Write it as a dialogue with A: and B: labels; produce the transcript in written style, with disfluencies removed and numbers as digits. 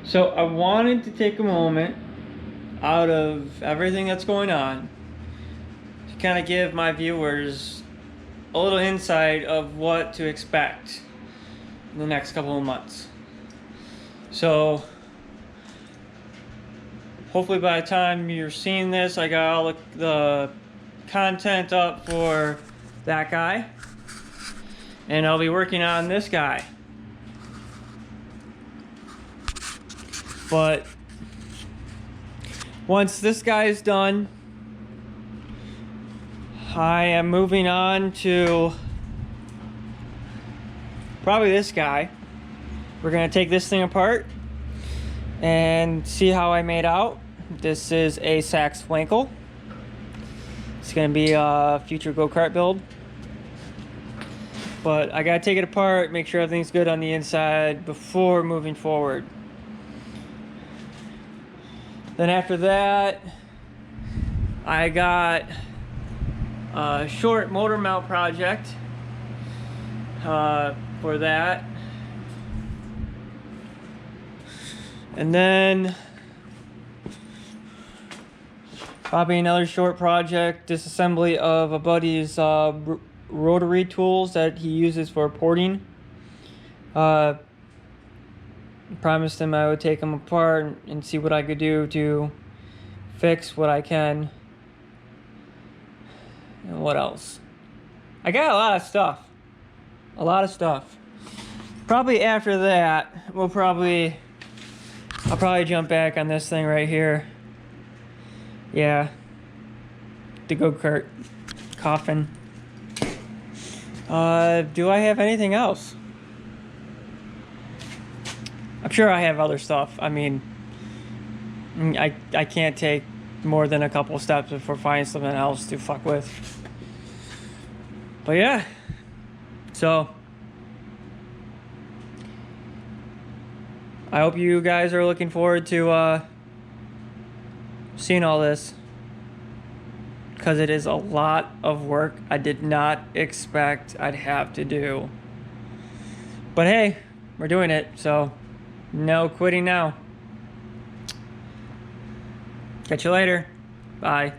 A: So I wanted to take a moment out of everything that's going on to kind of give my viewers a little insight of what to expect in the next couple of months. So hopefully by the time you're seeing this, I got all the content up for that guy, and I'll be working on this guy. But once this guy is done, I am moving on to probably this guy. We're gonna take this thing apart and see how I made out. This is a Sachs wankel. It's gonna be a future go-kart build. But I gotta take it apart, make sure everything's good on the inside before moving forward. Then after that, I got a short motor mount project for that. And then probably another short project, disassembly of a buddy's rotary tools that he uses for porting. Promised him I would take them apart and see what I could do to fix what I can. And what else? I got a lot of stuff. A lot of stuff. Probably after that, I'll probably jump back on this thing right here. Yeah. The go-kart coffin. Do I have anything else? I'm sure I have other stuff. I mean, I can't take more than a couple steps before finding something else to fuck with. But yeah, so I hope you guys are looking forward to seeing all this, because it is a lot of work I did not expect I'd have to do. But hey, we're doing it, so no quitting now. Catch you later. Bye.